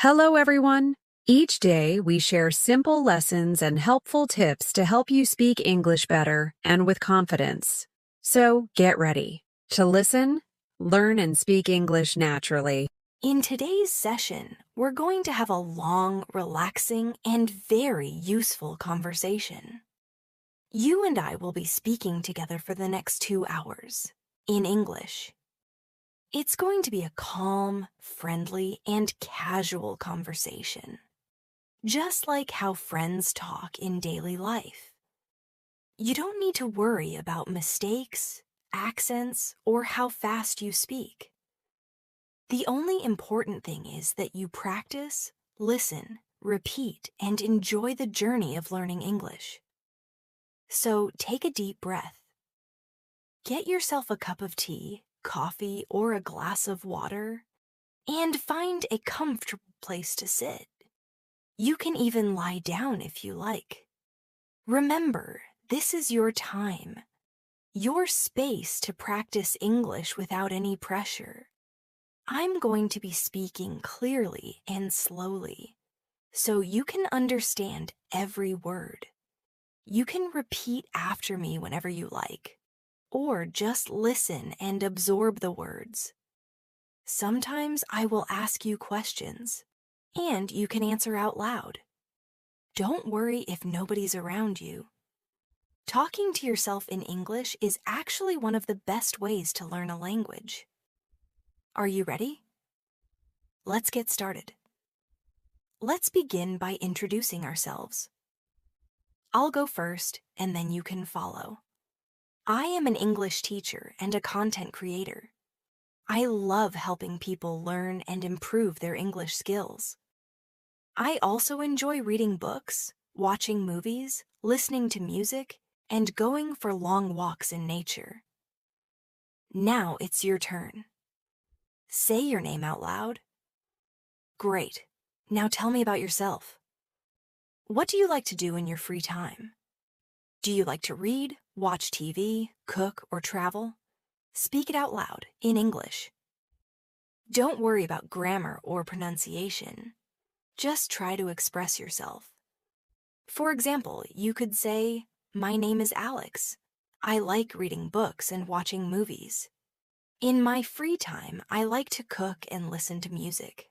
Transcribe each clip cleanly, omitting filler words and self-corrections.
Hello, everyone. Each day, we share simple lessons and helpful tips to help you speak English better and with confidence. So get ready to listen, learn, and speak English naturally. In today's session, we're going to have a long, relaxing, and very useful conversation. You and I will be speaking together for the next 2 hours in English. It's going to be a calm, friendly, and casual conversation, just like how friends talk in daily life. You don't need to worry about mistakes, accents, or how fast you speak. The only important thing is that you practice, listen, repeat, and enjoy the journey of learning English. So take a deep breath. Get yourself a cup of tea, coffee, or a glass of water, and find a comfortable place to sit. You can even lie down if you like. Remember, this is your time, your space to practice English without any pressure. I'm going to be speaking clearly and slowly, so you can understand every word. You can repeat after me whenever you like, or just listen and absorb the words. Sometimes I will ask you questions, and you can answer out loud. Don't worry if nobody's around you. Talking to yourself in English is actually one of the best ways to learn a language. Are you ready? Let's get started. Let's begin by introducing ourselves. I'll go first, and then you can follow. I am an English teacher and a content creator. I love helping people learn and improve their English skills. I also enjoy reading books, watching movies, listening to music, and going for long walks in nature. Now it's your turn. Say your name out loud. Great. Now tell me about yourself. What do you like to do in your free time? Do you like to read, watch TV, cook, or travel? Speak it out loud in English. Don't worry about grammar or pronunciation. Just try to express yourself. For example, you could say, "My name is Alex. I like reading books and watching movies. In my free time, I like to cook and listen to music.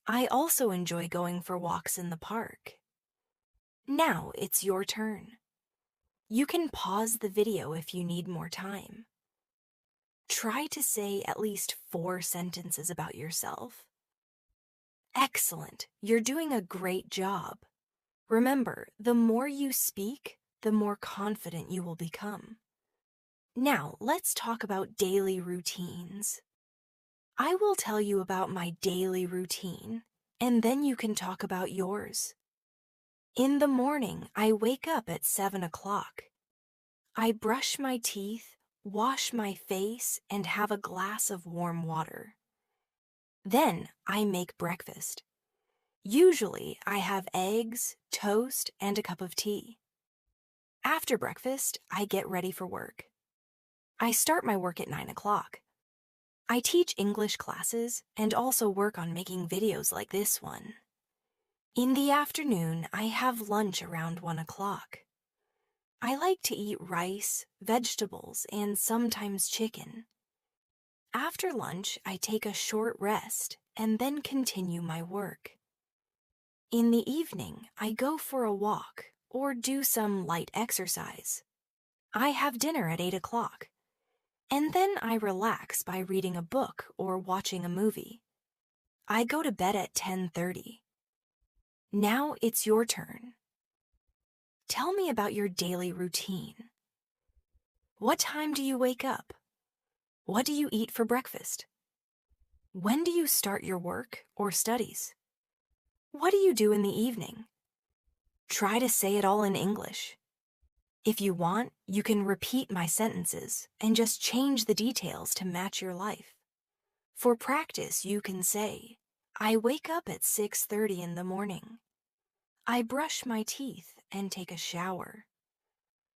I also enjoy going for walks in the park." Now it's your turn. You can pause the video if you need more time. Try to say at least 4 sentences about yourself. Excellent, you're doing a great job. Remember, the more you speak, the more confident you will become. Now, let's talk about daily routines. I will tell you about my daily routine, and then you can talk about yours. In the morning, I wake up at 7 o'clock. I brush my teeth, wash my face, and have a glass of warm water. Then I make breakfast. Usually, I have eggs, toast, and a cup of tea. After breakfast, I get ready for work. I start my work at 9 o'clock. I teach English classes and also work on making videos like this one. In the afternoon, I have lunch around 1 o'clock. I like to eat rice, vegetables, and sometimes chicken. After lunch, I take a short rest and then continue my work. In the evening, I go for a walk or do some light exercise. I have dinner at 8 o'clock, and then I relax by reading a book or watching a movie. I go to bed at 10:30. Now it's your turn. Tell me about your daily routine. What time do you wake up? What do you eat for breakfast? When do you start your work or studies? What do you do in the evening? Try to say it all in English. If you want, you can repeat my sentences and just change the details to match your life. For practice, you can say, "I wake up at 6:30 in the morning. I brush my teeth and take a shower.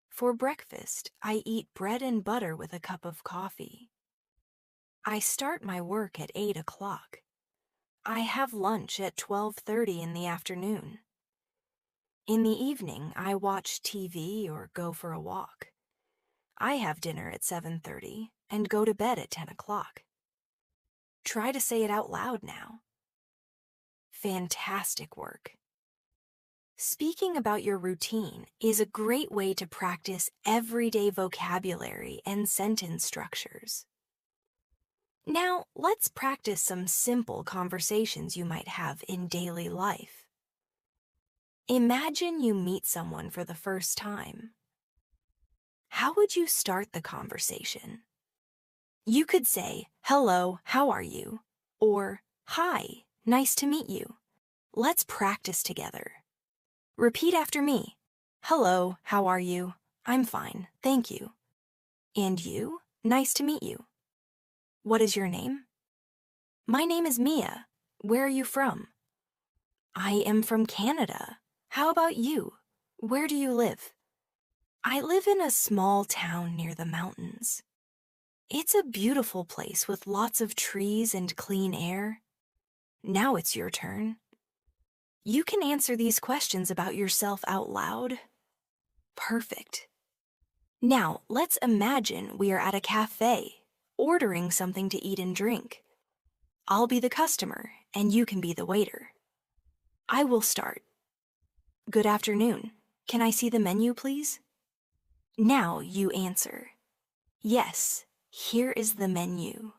For breakfast, I eat bread and butter with a cup of coffee. I start my work at 8 o'clock. I have lunch at 12:30 in the afternoon. In the evening, I watch TV or go for a walk. I have dinner at 7:30 and go to bed at 10 o'clock. Try to say it out loud now. Fantastic work. Speaking about your routine is a great way to practice everyday vocabulary and sentence structures. Now, let's practice some simple conversations you might have in daily life. Imagine you meet someone for the first time. How would you start the conversation? You could say, "Hello, how are you?" Or, "Hi, nice to meet you. Let's practice together." Repeat after me. "Hello, how are you? I'm fine, thank you." "And you? Nice to meet you." "What is your name?" "My name is Mia. Where are you from?" "I am from Canada. How about you? Where do you live?" "I live in a small town near the mountains." It's a beautiful place with lots of trees and clean air. Now it's your turn. You can answer these questions about yourself out loud. Perfect. Now, let's imagine we are at a cafe, ordering something to eat and drink. I'll be the customer, and you can be the waiter. I will start. "Good afternoon. Can I see the menu, please?" Now you answer. "Yes, here is the menu."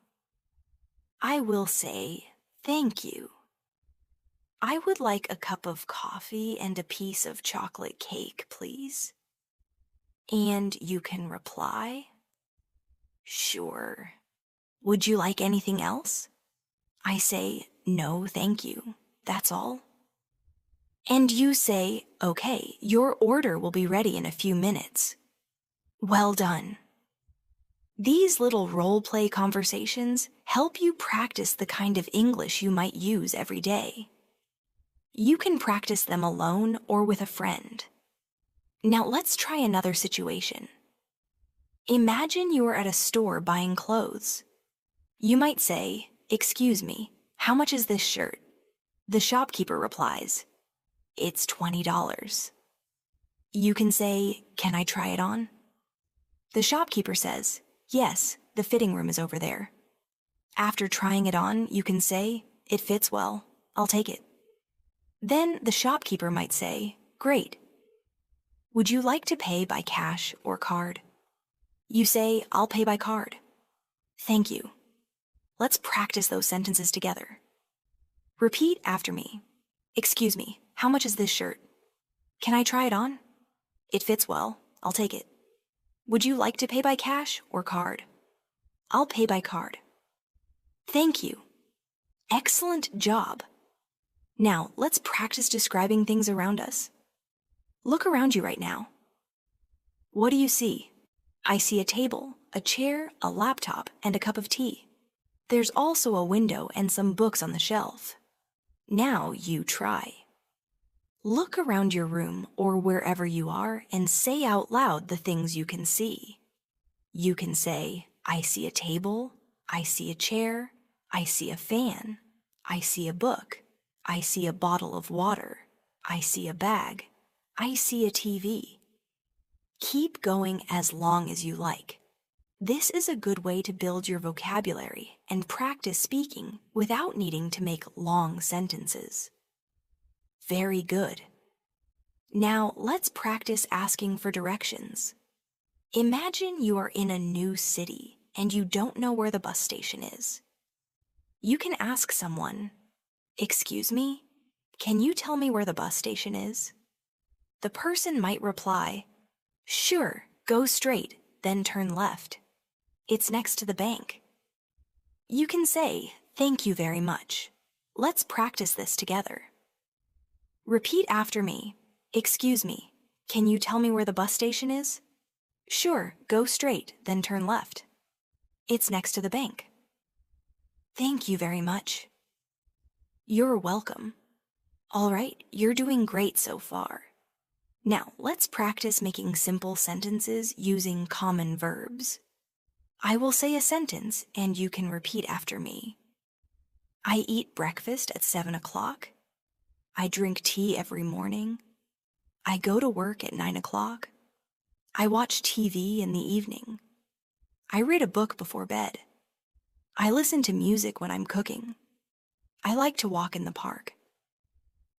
I will say, "Thank you. I would like a cup of coffee and a piece of chocolate cake, please." And you can reply, "Sure. Would you like anything else?" I say, "No, thank you. That's all." And you say, "Okay, your order will be ready in a few minutes." Well done. These little role-play conversations help you practice the kind of English you might use every day. You can practice them alone or with a friend. Now let's try another situation. Imagine you are at a store buying clothes. You might say, "Excuse me, how much is this shirt?" The shopkeeper replies, "It's $20. You can say, "Can I try it on?" The shopkeeper says, "Yes, the fitting room is over there." After trying it on, you can say, "It fits well. I'll take it." Then the shopkeeper might say, "Great. Would you like to pay by cash or card?" You say, "I'll pay by card." Thank you. Let's practice those sentences together. Repeat after me. "Excuse me, how much is this shirt?" "Can I try it on?" "It fits well. I'll take it." "Would you like to pay by cash or card?" "I'll pay by card." Thank you. Excellent job. Now, let's practice describing things around us. Look around you right now. What do you see? I see a table, a chair, a laptop, and a cup of tea. There's also a window and some books on the shelf. Now you try. Look around your room or wherever you are and say out loud the things you can see. You can say, "I see a table, I see a chair, I see a fan, I see a book, I see a bottle of water, I see a bag, I see a TV." Keep going as long as you like. This is a good way to build your vocabulary and practice speaking without needing to make long sentences. Very good. Now let's practice asking for directions. Imagine you are in a new city and you don't know where the bus station is. You can ask someone, "Excuse me, can you tell me where the bus station is?" The person might reply, "Sure, go straight, then turn left. It's next to the bank." You can say, "Thank you very much. Let's practice this together." Repeat after me. "Excuse me, can you tell me where the bus station is?" "Sure, go straight, then turn left. It's next to the bank." Thank you very much. You're welcome. All right, you're doing great so far. Now, let's practice making simple sentences using common verbs. I will say a sentence and you can repeat after me. I eat breakfast at 7 o'clock. I drink tea every morning. I go to work at 9 o'clock. I watch TV in the evening. I read a book before bed. I listen to music when I'm cooking. I like to walk in the park.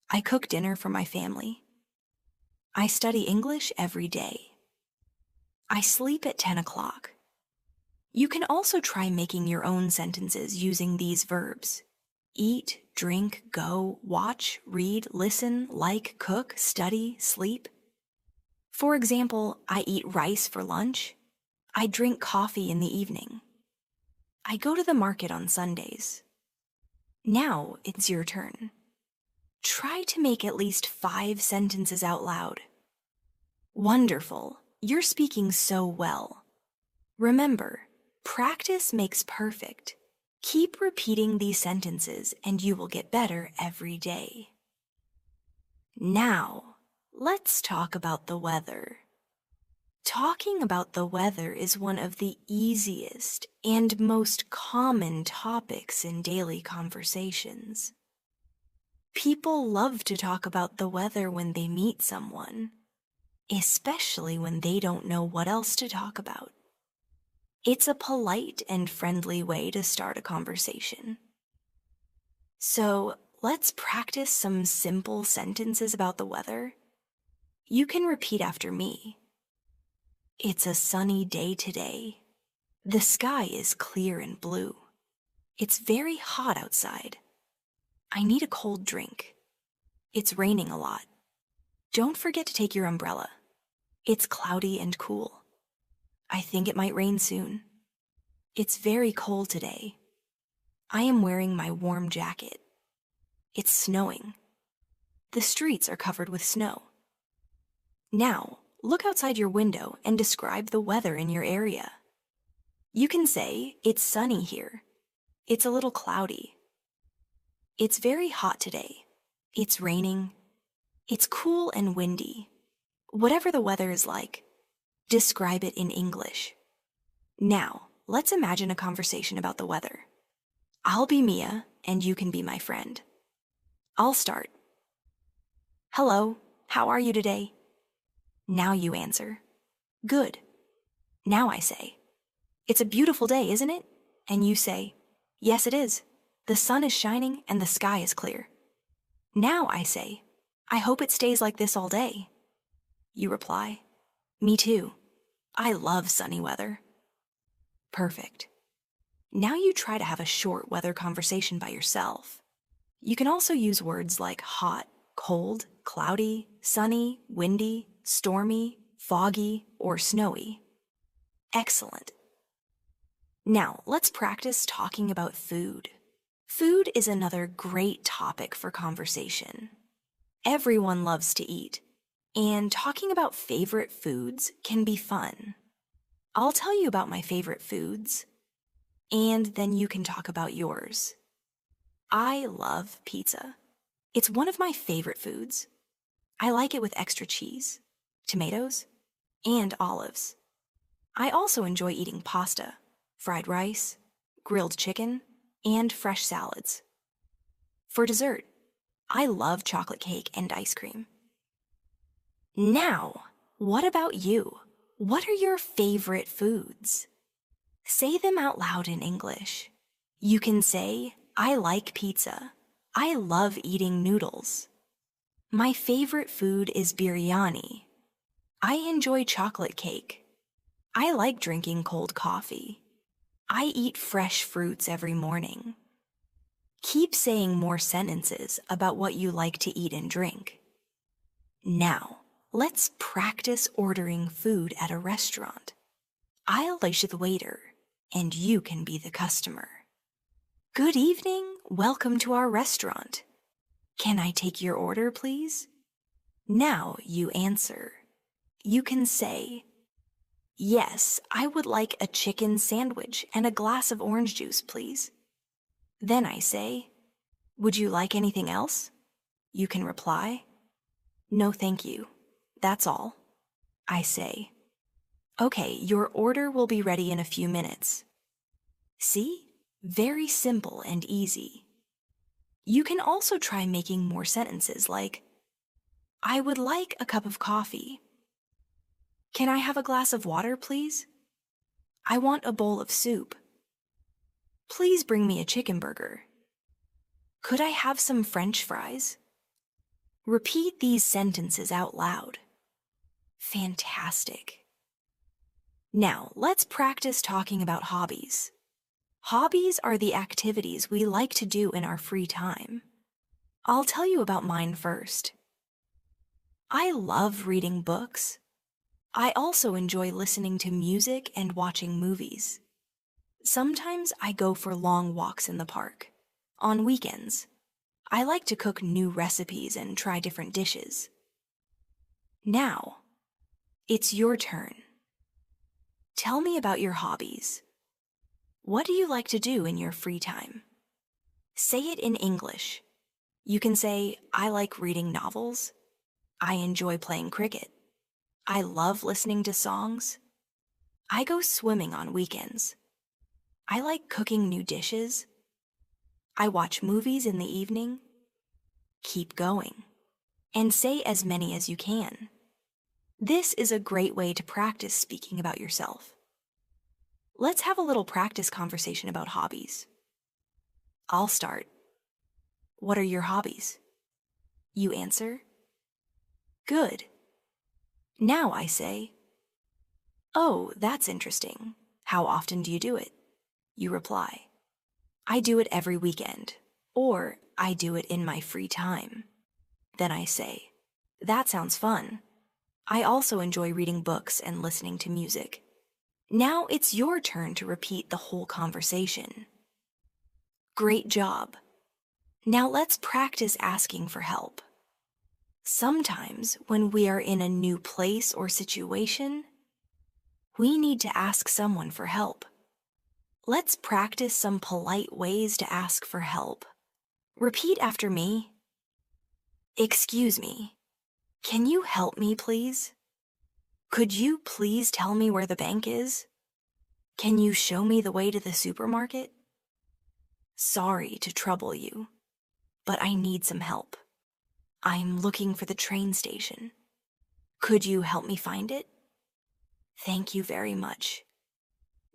I cook dinner for my family. I study English every day. I sleep at 10 o'clock. You can also try making your own sentences using these verbs. Eat, drink, go, watch, read, listen, like, cook, study, sleep. For example, I eat rice for lunch. I drink coffee in the evening. I go to the market on Sundays. Now it's your turn. Try to make at least 5 sentences out loud. Wonderful! You're speaking so well. Remember, practice makes perfect. Keep repeating these sentences and you will get better every day. Now, let's talk about the weather. Talking about the weather is one of the easiest and most common topics in daily conversations. People love to talk about the weather when they meet someone, especially when they don't know what else to talk about. It's a polite and friendly way to start a conversation. So, let's practice some simple sentences about the weather. You can repeat after me. It's a sunny day today. The sky is clear and blue. It's very hot outside. I need a cold drink. It's raining a lot. Don't forget to take your umbrella. It's cloudy and cool. I think it might rain soon. It's very cold today. I am wearing my warm jacket. It's snowing. The streets are covered with snow. Now, look outside your window and describe the weather in your area. You can say, it's sunny here. It's a little cloudy. It's very hot today. It's raining. It's cool and windy. Whatever the weather is like, describe it in English. Now, let's imagine a conversation about the weather. I'll be Mia, and you can be my friend. I'll start. Hello, how are you today? Now you answer. Good. Now I say, it's a beautiful day, isn't it? And you say, yes, it is. The sun is shining and the sky is clear. Now I say, I hope it stays like this all day. You reply, me too. I love sunny weather. Perfect. Now you try to have a short weather conversation by yourself. You can also use words like hot, cold, cloudy, sunny, windy, stormy, foggy, or snowy. Excellent. Now, let's practice talking about food. Food is another great topic for conversation. Everyone loves to eat, and talking about favorite foods can be fun. I'll tell you about my favorite foods, and then you can talk about yours. I love pizza. It's one of my favorite foods. I like it with extra cheese, tomatoes, and olives. I also enjoy eating pasta, fried rice, grilled chicken, and fresh salads. For dessert, I love chocolate cake and ice cream. Now, what about you? What are your favorite foods? Say them out loud in English. You can say, I like pizza. I love eating noodles. My favorite food is biryani. I enjoy chocolate cake. I like drinking cold coffee. I eat fresh fruits every morning. Keep saying more sentences about what you like to eat and drink. Now, let's practice ordering food at a restaurant. I'll be the waiter, and you can be the customer. Good evening, welcome to our restaurant. Can I take your order, please? Now you answer. You can say, yes, I would like a chicken sandwich and a glass of orange juice, please. Then I say, would you like anything else? You can reply, no, thank you. That's all. I say, okay, your order will be ready in a few minutes. See? Very simple and easy. You can also try making more sentences like, I would like a cup of coffee. Can I have a glass of water, please? I want a bowl of soup. Please bring me a chicken burger. Could I have some French fries? Repeat these sentences out loud. Fantastic. Now, let's practice talking about hobbies. Hobbies are the activities we like to do in our free time. I'll tell you about mine first. I love reading books. I also enjoy listening to music and watching movies. Sometimes I go for long walks in the park. On weekends, I like to cook new recipes and try different dishes. Now, it's your turn. Tell me about your hobbies. What do you like to do in your free time? Say it in English. You can say, I like reading novels. I enjoy playing cricket. I love listening to songs. I go swimming on weekends. I like cooking new dishes. I watch movies in the evening. Keep going. And say as many as you can. This is a great way to practice speaking about yourself. Let's have a little practice conversation about hobbies. I'll start. What are your hobbies? You answer. Good. Now I say, oh, that's interesting. How often do you do it? You reply, I do it every weekend, or I do it in my free time. Then I say, that sounds fun. I also enjoy reading books and listening to music. Now it's your turn to repeat the whole conversation. Great job. Now let's practice asking for help. Sometimes when we are in a new place or situation, we need to ask someone for help. Let's practice some polite ways to ask for help. Repeat after me. Excuse me. Can you help me, please? Could you please tell me where the bank is? Can you show me the way to the supermarket? Sorry to trouble you, but I need some help. I'm looking for the train station. Could you help me find it? Thank you very much.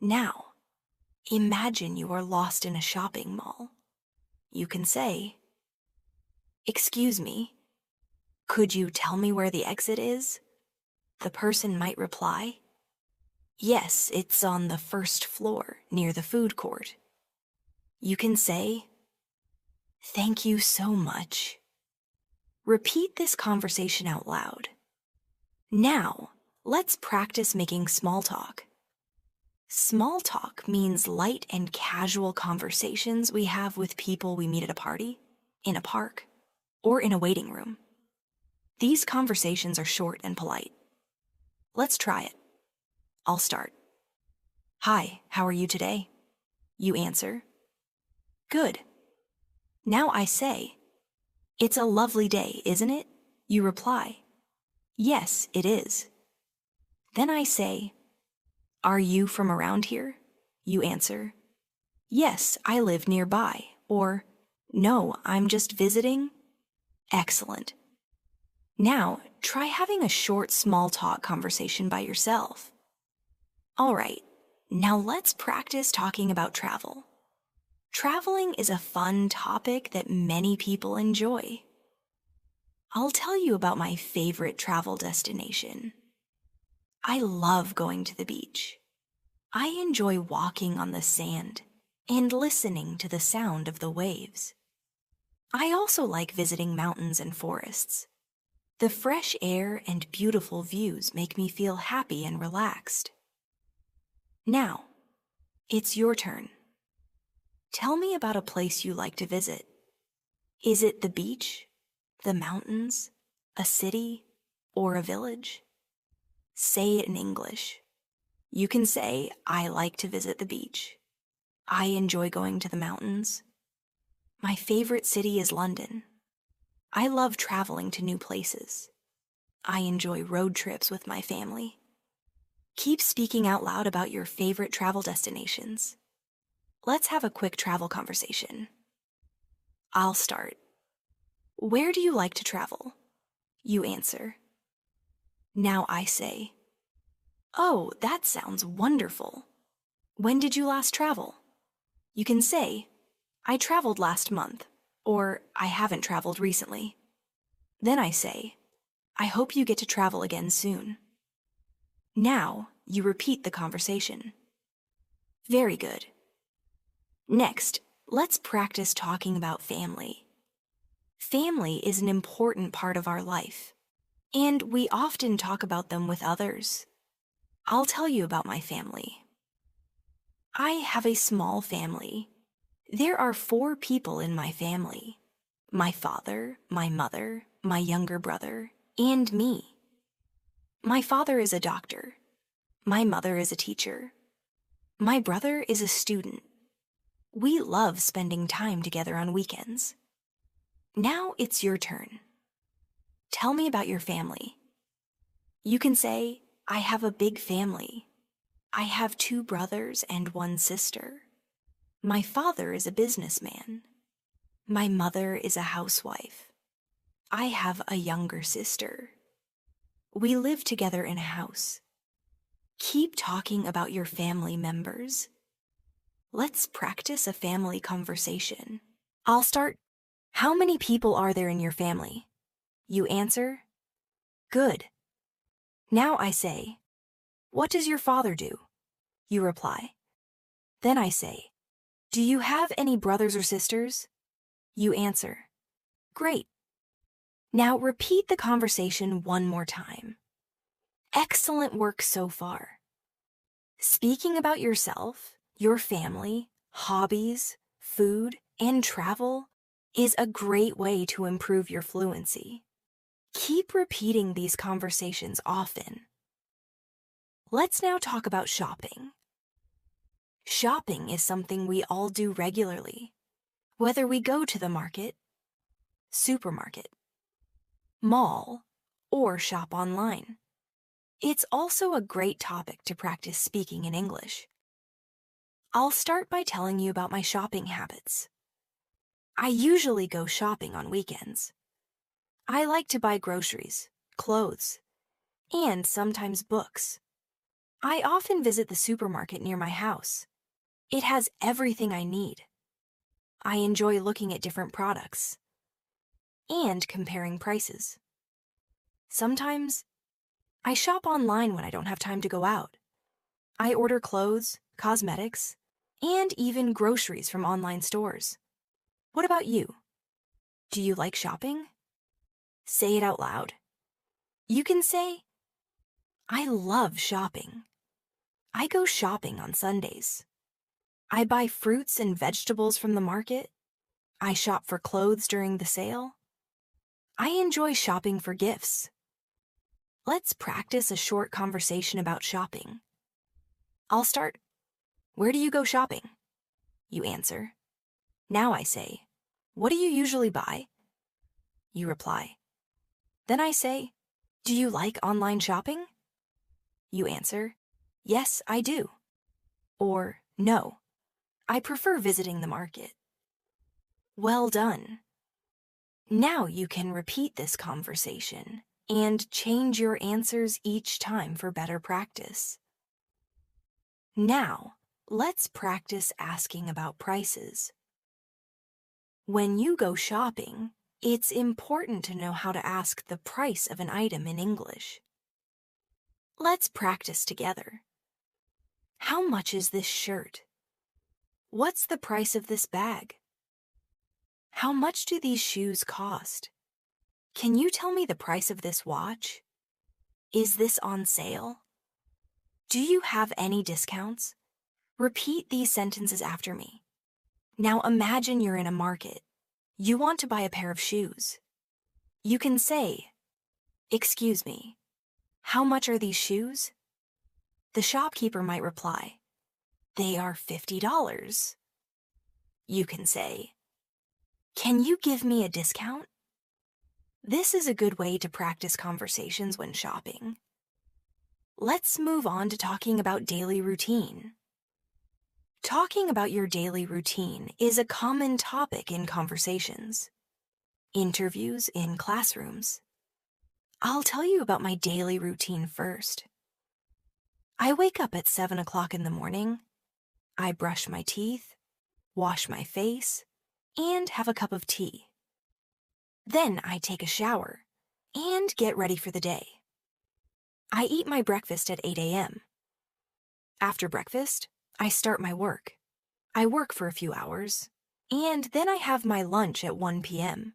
Now, imagine you are lost in a shopping mall. You can say, excuse me, could you tell me where the exit is? The person might reply, yes, it's on the first floor near the food court. You can say, thank you so much. Repeat this conversation out loud. Now, let's practice making small talk. Small talk means light and casual conversations we have with people we meet at a party, in a park, or in a waiting room. These conversations are short and polite. Let's try it. I'll start. Hi, how are you today? You answer. Good. Now I say, it's a lovely day, isn't it? You reply, yes, it is. Then I say, are you from around here? You answer, yes, I live nearby, or no, I'm just visiting. Excellent. Now, try having a short small talk conversation by yourself. All right, now let's practice talking about travel. Traveling is a fun topic that many people enjoy. I'll tell you about my favorite travel destination. I love going to the beach. I enjoy walking on the sand and listening to the sound of the waves. I also like visiting mountains and forests. The fresh air and beautiful views make me feel happy and relaxed. Now, it's your turn. Tell me about a place you like to visit. Is it the beach, the mountains, a city, or a village? Say it in English. You can say, I like to visit the beach. I enjoy going to the mountains. My favorite city is London. I love traveling to new places. I enjoy road trips with my family. Keep speaking out loud about your favorite travel destinations. Let's have a quick travel conversation. I'll start. Where do you like to travel? You answer. Now I say, oh, that sounds wonderful. When did you last travel? You can say, I traveled last month, or I haven't traveled recently. Then I say, I hope you get to travel again soon. Now you repeat the conversation. Very good. Next, let's practice talking about family. Family is an important part of our life, and we often talk about them with others. I'll tell you about my family. I have a small family. There are 4 people in my family: my father, my mother, my younger brother, and me. My father is a doctor. My mother is a teacher. My brother is a student. We love spending time together on weekends. Now it's your turn. Tell me about your family. You can say, I have a big family. I have 2 brothers and 1 sister. My father is a businessman. My mother is a housewife. I have a younger sister. We live together in a house. Keep talking about your family members. Let's practice a family conversation. I'll start. How many people are there in your family? You answer. Good. Now I say, what does your father do? You reply. Then I say, do you have any brothers or sisters? You answer. Great. Now repeat the conversation one more time. Excellent work so far. Speaking about yourself, your family, hobbies, food, and travel is a great way to improve your fluency. Keep repeating these conversations often. Let's now talk about shopping. Shopping is something we all do regularly, whether we go to the market, supermarket, mall, or shop online. It's also a great topic to practice speaking in English. I'll start by telling you about my shopping habits. I usually go shopping on weekends. I like to buy groceries, clothes, and sometimes books. I often visit the supermarket near my house. It has everything I need. I enjoy looking at different products and comparing prices. Sometimes I shop online when I don't have time to go out. I order clothes, cosmetics, and even groceries from online stores. What about you? Do you like shopping? Say it out loud. You can say, I love shopping. I go shopping on Sundays. I buy fruits and vegetables from the market. I shop for clothes during the sale. I enjoy shopping for gifts. Let's practice a short conversation about shopping. I'll start. Where do you go shopping? You answer. Now I say, what do you usually buy? You reply. Then I say, do you like online shopping? You answer, yes, I do. Or, no, I prefer visiting the market. Well done. Now you can repeat this conversation and change your answers each time for better practice. Now, let's practice asking about prices. When you go shopping, it's important to know how to ask the price of an item in English. Let's practice together. How much is this shirt? What's the price of this bag? How much do these shoes cost? Can you tell me the price of this watch? Is this on sale? Do you have any discounts? Repeat these sentences after me. Now imagine you're in a market. You want to buy a pair of shoes. You can say, excuse me, how much are these shoes? The shopkeeper might reply, they are $50. You can say, can you give me a discount? This is a good way to practice conversations when shopping. Let's move on to talking about daily routine. Talking about your daily routine is a common topic in conversations, interviews, in classrooms. I'll tell you about my daily routine first. I wake up at 7 o'clock in the morning. I brush my teeth, wash my face, and have a cup of tea. Then I take a shower and get ready for the day. I eat my breakfast at 8 a.m. After breakfast, I start my work. I work for a few hours, and then I have my lunch at 1 p.m.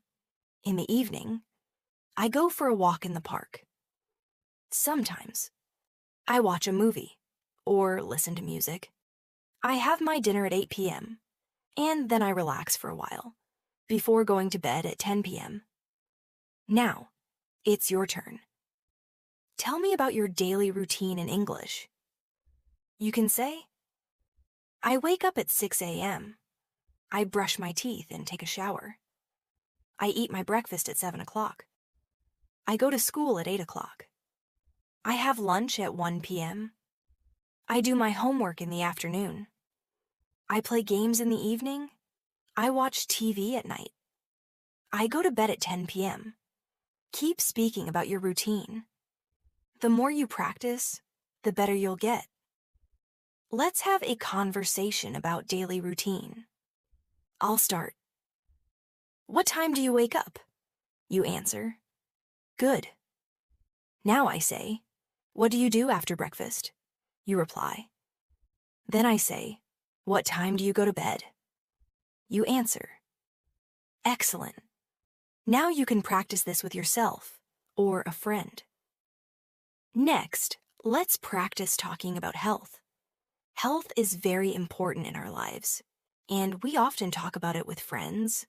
In the evening, I go for a walk in the park. Sometimes, I watch a movie or listen to music. I have my dinner at 8 p.m., and then I relax for a while before going to bed at 10 p.m. Now, it's your turn. Tell me about your daily routine in English. You can say, I wake up at 6 a.m. I brush my teeth and take a shower. I eat my breakfast at 7 o'clock. I go to school at 8 o'clock. I have lunch at 1 p.m. I do my homework in the afternoon. I play games in the evening. I watch TV at night. I go to bed at 10 p.m. Keep speaking about your routine. The more you practice, the better you'll get. Let's have a conversation about daily routine. I'll start. What time do you wake up? You answer. Good. Now I say, what do you do after breakfast? You reply. Then I say, what time do you go to bed? You answer. Excellent. Now you can practice this with yourself or a friend. Next, let's practice talking about health. Health is very important in our lives, and we often talk about it with friends,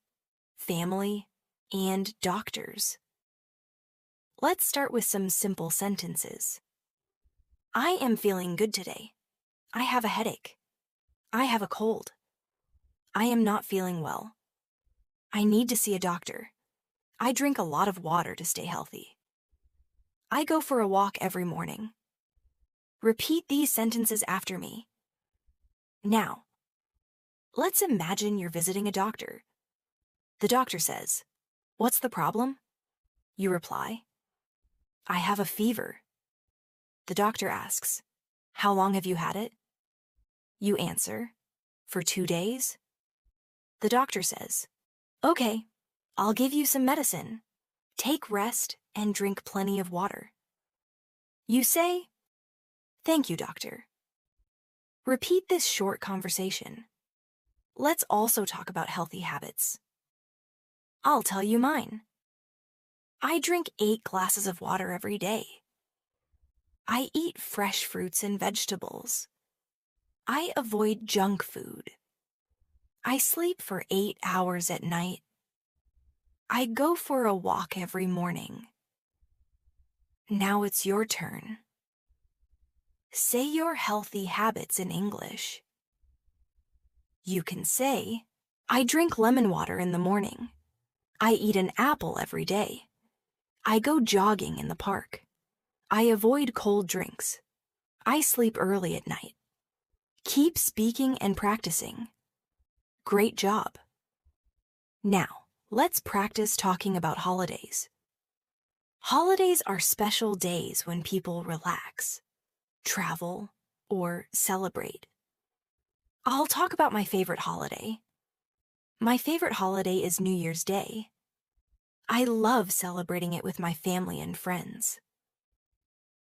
family, and doctors. Let's start with some simple sentences. I am feeling good today. I have a headache. I have a cold. I am not feeling well. I need to see a doctor. I drink a lot of water to stay healthy. I go for a walk every morning. Repeat these sentences after me. Now, let's imagine you're visiting a doctor. The doctor says, "What's the problem?" You reply, "I have a fever." The doctor asks, "How long have you had it?" You answer, "For 2 days." The doctor says, "Okay, I'll give you some medicine. Take rest and drink plenty of water." You say, "Thank you, doctor." Repeat this short conversation. Let's also talk about healthy habits. I'll tell you mine. I drink 8 glasses of water every day. I eat fresh fruits and vegetables. I avoid junk food. I sleep for 8 hours at night. I go for a walk every morning. Now it's your turn. Say your healthy habits in English. You can say, I drink lemon water in the morning. I eat an apple every day. I go jogging in the park. I avoid cold drinks. I sleep early at night. Keep speaking and practicing. Great job. Now, let's practice talking about holidays. Holidays are special days when people relax, travel, or celebrate. I'll talk about my favorite holiday. My favorite holiday is New Year's Day. I love celebrating it with my family and friends.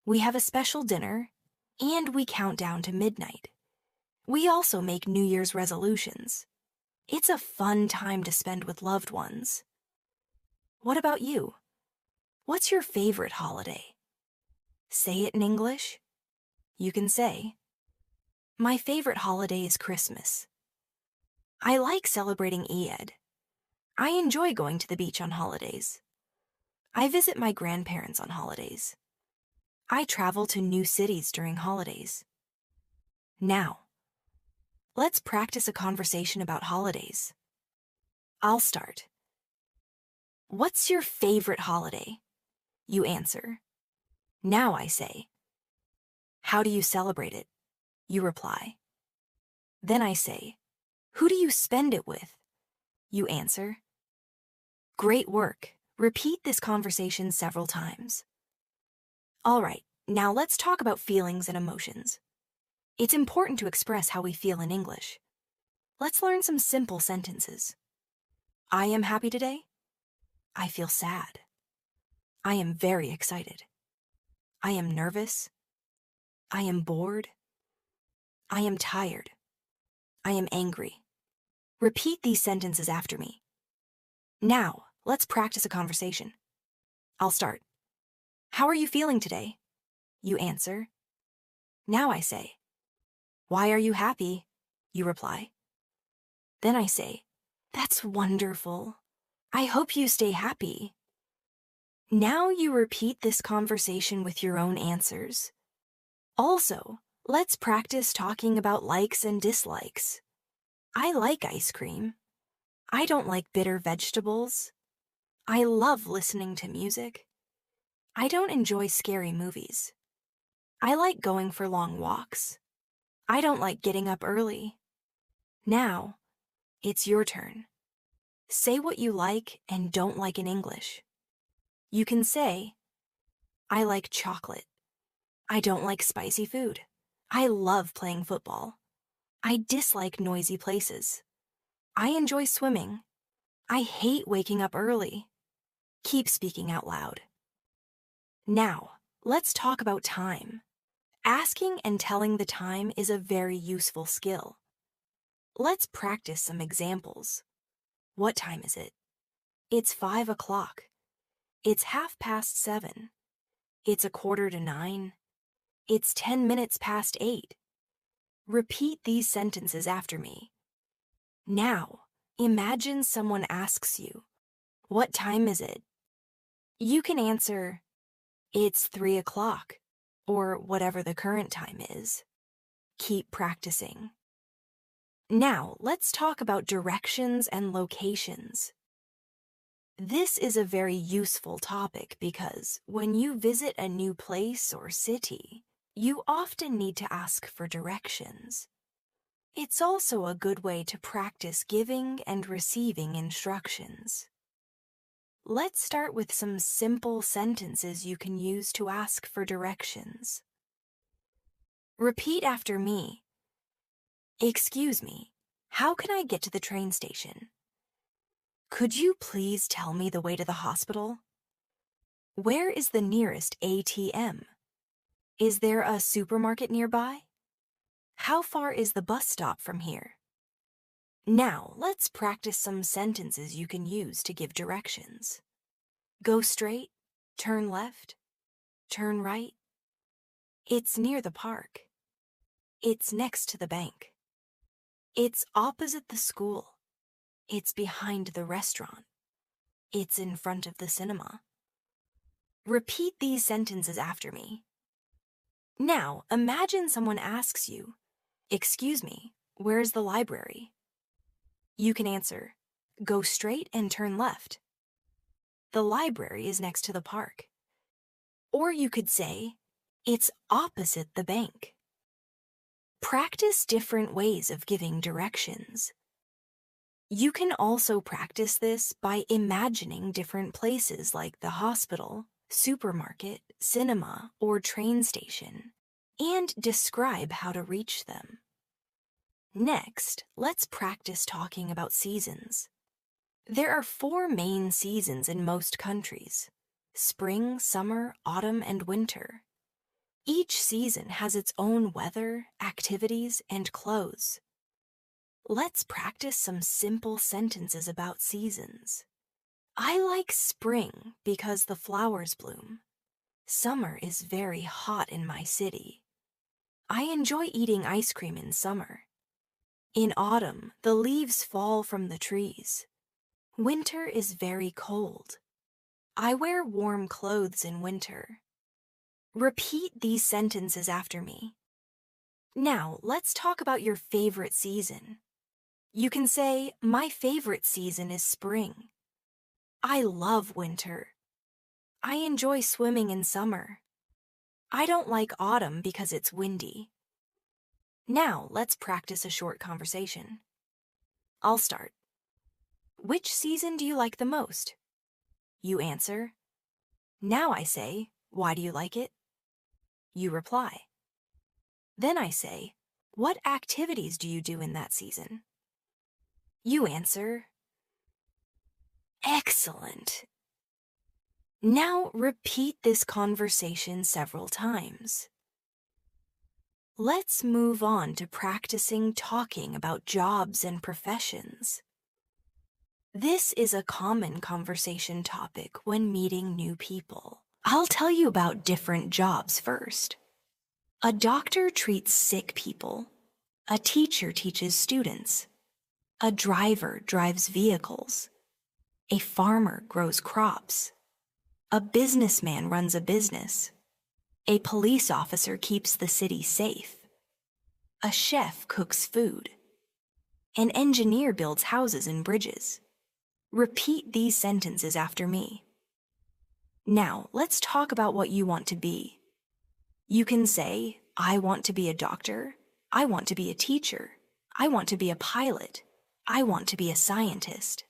We have a special dinner, and we count down to midnight. We also make New Year's resolutions. It's a fun time to spend with loved ones. What about you? What's your favorite holiday? Say it in English. You can say, my favorite holiday is Christmas. I like celebrating Eid. I enjoy going to the beach on holidays. I visit my grandparents on holidays. I travel to new cities during holidays. Now, let's practice a conversation about holidays. I'll start. What's your favorite holiday? You answer. Now I say, how do you celebrate it? You reply. Then I say, "Who do you spend it with?" You answer, "Great work." Repeat this conversation several times. All right, now let's talk about feelings and emotions. It's important to express how we feel in English. Let's learn some simple sentences. I am happy today. I feel sad. I am very excited. I am nervous. I am bored. I am tired. I am angry. Repeat these sentences after me. Now, let's practice a conversation. I'll start. How are you feeling today? You answer. Now I say, why are you happy? You reply. Then I say, that's wonderful. I hope you stay happy. Now you repeat this conversation with your own answers. Also, let's practice talking about likes and dislikes. I like ice cream. I don't like bitter vegetables. I love listening to music. I don't enjoy scary movies. I like going for long walks. I don't like getting up early. Now, it's your turn. Say what you like and don't like in English. You can say, I like chocolate. I don't like spicy food. I love playing football. I dislike noisy places. I enjoy swimming. I hate waking up early. Keep speaking out loud. Now, let's talk about time. Asking and telling the time is a very useful skill. Let's practice some examples. What time is it? It's 5 o'clock. It's 7:30. It's 8:45. It's 10 minutes past 8. Repeat these sentences after me. Now, imagine someone asks you, what time is it? You can answer, it's 3 o'clock, or whatever the current time is. Keep practicing. Now, let's talk about directions and locations. This is a very useful topic because when you visit a new place or city, you often need to ask for directions. It's also a good way to practice giving and receiving instructions. Let's start with some simple sentences you can use to ask for directions. Repeat after me. Excuse me, how can I get to the train station? Could you please tell me the way to the hospital? Where is the nearest ATM? Is there a supermarket nearby? How far is the bus stop from here? Now, let's practice some sentences you can use to give directions. Go straight, turn left, turn right. It's near the park. It's next to the bank. It's opposite the school. It's behind the restaurant. It's in front of the cinema. Repeat these sentences after me. Now, imagine someone asks you, excuse me, where's the library? You can answer, go straight and turn left. The library is next to the park. Or you could say, it's opposite the bank. Practice different ways of giving directions. You can also practice this by imagining different places like the hospital, supermarket, cinema, or train station, and describe how to reach them. Next, let's practice talking about seasons. There are 4 main seasons in most countries: spring, summer, autumn, and winter. Each season has its own weather, activities, and clothes. Let's practice some simple sentences about seasons. I like spring because the flowers bloom. Summer is very hot in my city. I enjoy eating ice cream in summer. In autumn, the leaves fall from the trees. Winter is very cold. I wear warm clothes in winter. Repeat these sentences after me. Now, let's talk about your favorite season. You can say, my favorite season is spring. I love winter. I enjoy swimming in summer. I don't like autumn because it's windy. Now, let's practice a short conversation. I'll start. Which season do you like the most? You answer. Now I say, why do you like it? You reply. Then I say, what activities do you do in that season? You answer, excellent. Now repeat this conversation several times. Let's move on to practicing talking about jobs and professions. This is a common conversation topic when meeting new people. I'll tell you about different jobs first. A doctor treats sick people. A teacher teaches students. A driver drives vehicles. A farmer grows crops. A businessman runs a business. A police officer keeps the city safe. A chef cooks food. An engineer builds houses and bridges. Repeat these sentences after me. Now, let's talk about what you want to be. You can say, I want to be a doctor. I want to be a teacher. I want to be a pilot. I want to be a scientist.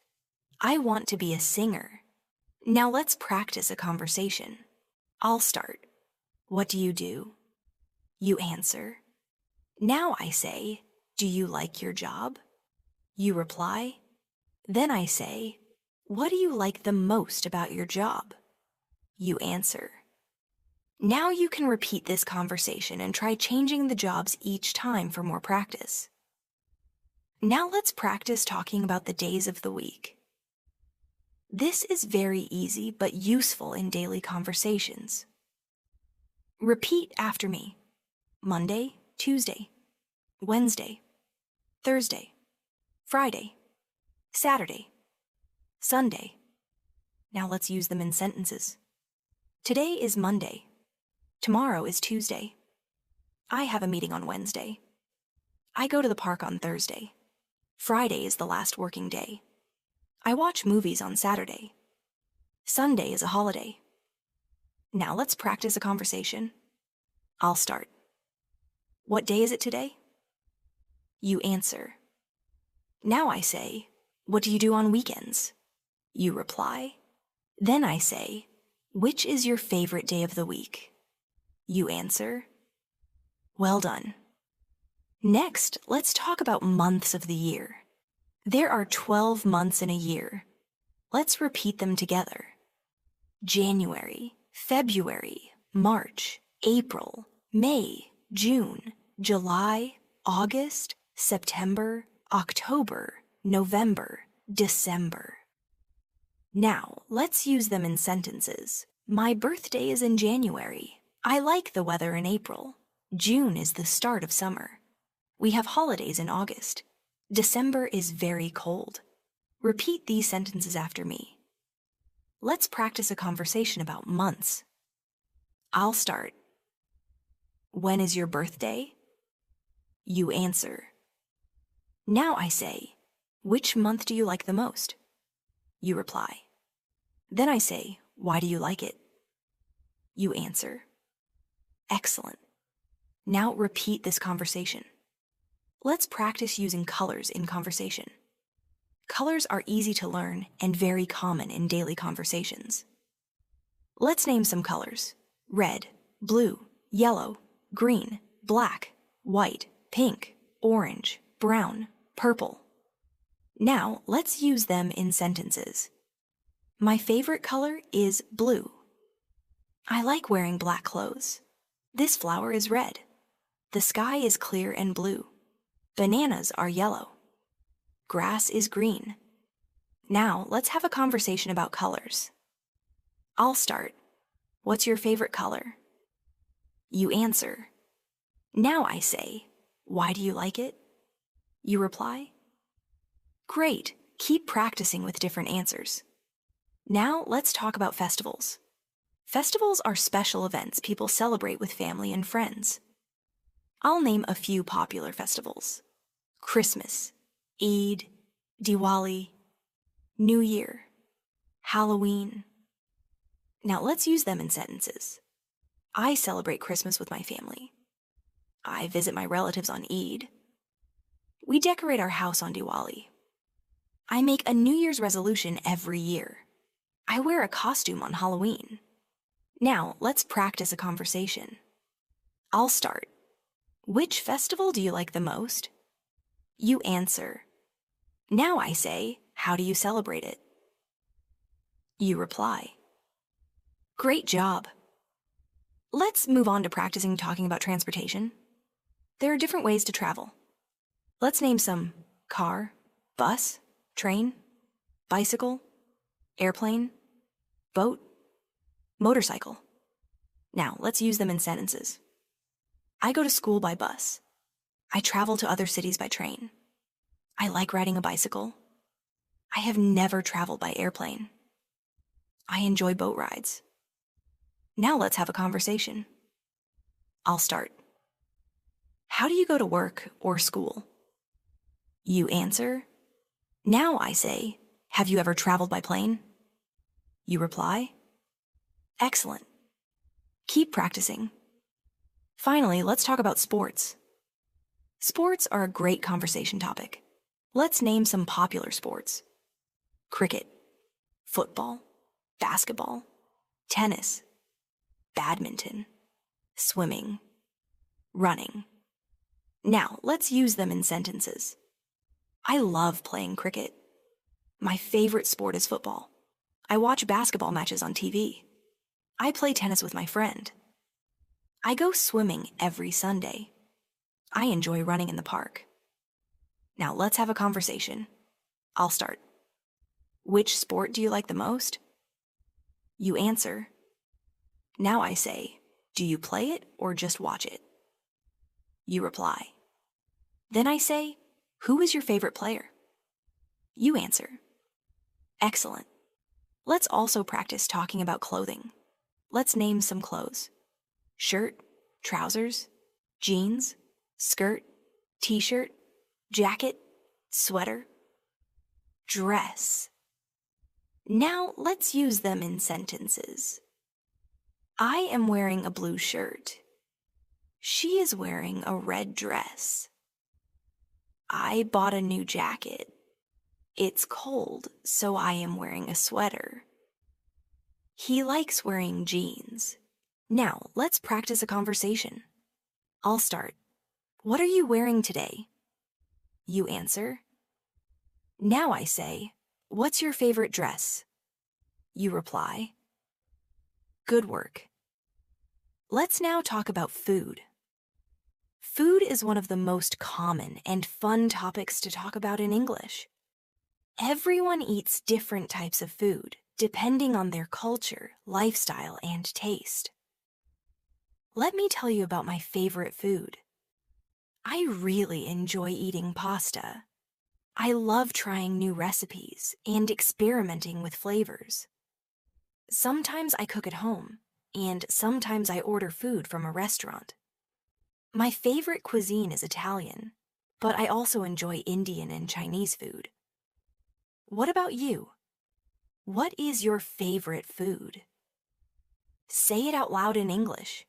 I want to be a singer. Now let's practice a conversation. I'll start. What do you do? You answer. Now I say, do you like your job? You reply. Then I say, what do you like the most about your job? You answer. Now you can repeat this conversation and try changing the jobs each time for more practice. Now let's practice talking about the days of the week. This is very easy but useful in daily conversations. Repeat after me. Monday, Tuesday, Wednesday, Thursday, Friday, Saturday, Sunday. Now let's use them in sentences. Today is Monday. Tomorrow is Tuesday. I have a meeting on Wednesday. I go to the park on Thursday. Friday is the last working day. I watch movies on Saturday. Sunday is a holiday. Now let's practice a conversation. I'll start. What day is it today? You answer. Now I say, what do you do on weekends? You reply. Then I say, which is your favorite day of the week? You answer. Well done. Next, let's talk about months of the year. There are 12 months in a year. Let's repeat them together. January, February, March, April, May, June, July, August, September, October, November, December. Now, let's use them in sentences. My birthday is in January. I like the weather in April. June is the start of summer. We have holidays in August. December is very cold. Repeat these sentences after me. Let's practice a conversation about months. I'll start. When is your birthday? You answer. Now I say, which month do you like the most? You reply. Then I say, why do you like it? You answer. Excellent. Now repeat this conversation. Let's practice using colors in conversation. Colors are easy to learn and very common in daily conversations. Let's name some colors. Red, blue, yellow, green, black, white, pink, orange, brown, purple. Now let's use them in sentences. My favorite color is blue. I like wearing black clothes. This flower is red. The sky is clear and blue. Bananas are yellow. Grass is green. Now, let's have a conversation about colors. I'll start. What's your favorite color? You answer. Now I say, why do you like it? You reply. Great. Keep practicing with different answers. Now, let's talk about festivals. Festivals are special events people celebrate with family and friends. I'll name a few popular festivals. Christmas, Eid, Diwali, New Year, Halloween. Now let's use them in sentences. I celebrate Christmas with my family. I visit my relatives on Eid. We decorate our house on Diwali. I make a New Year's resolution every year. I wear a costume on Halloween. Now, let's practice a conversation. I'll start. Which festival do you like the most? You answer. Now I say, how do you celebrate it? You reply. Great job. Let's move on to practicing talking about transportation. There are different ways to travel. Let's name some: car, bus, train, bicycle, airplane, boat, motorcycle. Now, let's use them in sentences. I go to school by bus. I travel to other cities by train. I like riding a bicycle. I have never traveled by airplane. I enjoy boat rides. Now let's have a conversation. I'll start. How do you go to work or school? You answer. Now I say, have you ever traveled by plane? You reply. Excellent. Keep practicing. Finally, let's talk about sports. Sports are a great conversation topic. Let's name some popular sports: cricket, football, basketball, tennis, badminton, swimming, running. Now, let's use them in sentences. I love playing cricket. My favorite sport is football. I watch basketball matches on TV. I play tennis with my friend. I go swimming every Sunday. I enjoy running in the park. Now let's have a conversation. I'll start. Which sport do you like the most? You answer. Now I say, do you play it or just watch it? You reply. Then I say, who is your favorite player? You answer. Excellent. Let's also practice talking about clothing. Let's name some clothes: shirt, trousers, jeans, skirt, t-shirt, jacket, sweater, dress. Now let's use them in sentences. I am wearing a blue shirt. She is wearing a red dress. I bought a new jacket. It's cold, so I am wearing a sweater. He likes wearing jeans. Now, let's practice a conversation. I'll start. What are you wearing today? You answer. Now I say, what's your favorite dress? You reply. Good work. Let's now talk about food. Food is one of the most common and fun topics to talk about in English. Everyone eats different types of food, depending on their culture, lifestyle, and taste. Let me tell you about my favorite food. I really enjoy eating pasta. I love trying new recipes and experimenting with flavors. Sometimes I cook at home, and sometimes I order food from a restaurant. My favorite cuisine is Italian, but I also enjoy Indian and Chinese food. What about you? What is your favorite food? Say it out loud in English.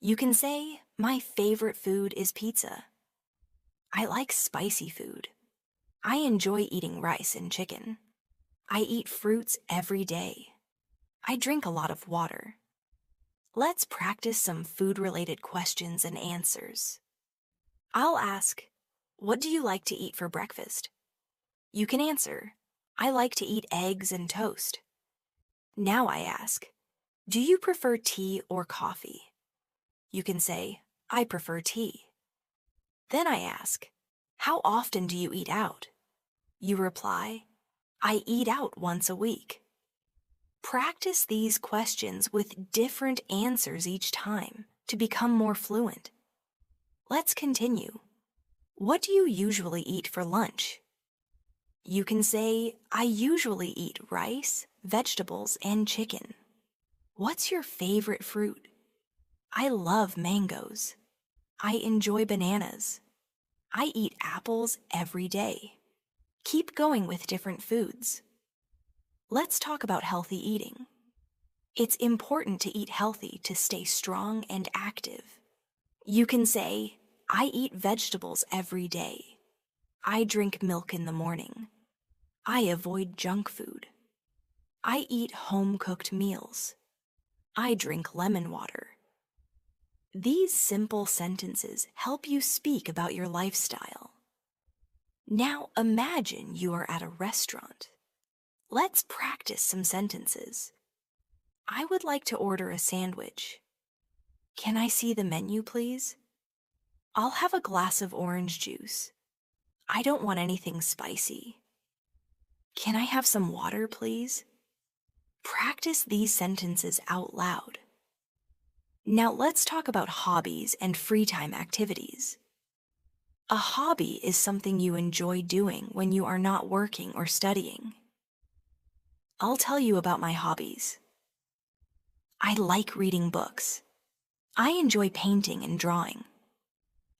You can say, my favorite food is pizza. I like spicy food. I enjoy eating rice and chicken. I eat fruits every day. I drink a lot of water. Let's practice some food-related questions and answers. I'll ask, what do you like to eat for breakfast? You can answer, I like to eat eggs and toast. Now I ask, do you prefer tea or coffee? You can say, I prefer tea. Then I ask, how often do you eat out? You reply, I eat out once a week. Practice these questions with different answers each time to become more fluent. Let's continue. What do you usually eat for lunch? You can say, I usually eat rice, vegetables, and chicken. What's your favorite fruit? I love mangoes. I enjoy bananas. I eat apples every day. Keep going with different foods. Let's talk about healthy eating. It's important to eat healthy to stay strong and active. You can say, I eat vegetables every day. I drink milk in the morning. I avoid junk food. I eat home-cooked meals. I drink lemon water. These simple sentences help you speak about your lifestyle. Now imagine you are at a restaurant. Let's practice some sentences. I would like to order a sandwich. Can I see the menu, please? I'll have a glass of orange juice. I don't want anything spicy. Can I have some water, please? Practice these sentences out loud. Now let's talk about hobbies and free time activities. A hobby is something you enjoy doing when you are not working or studying. I'll tell you about my hobbies. I like reading books. I enjoy painting and drawing.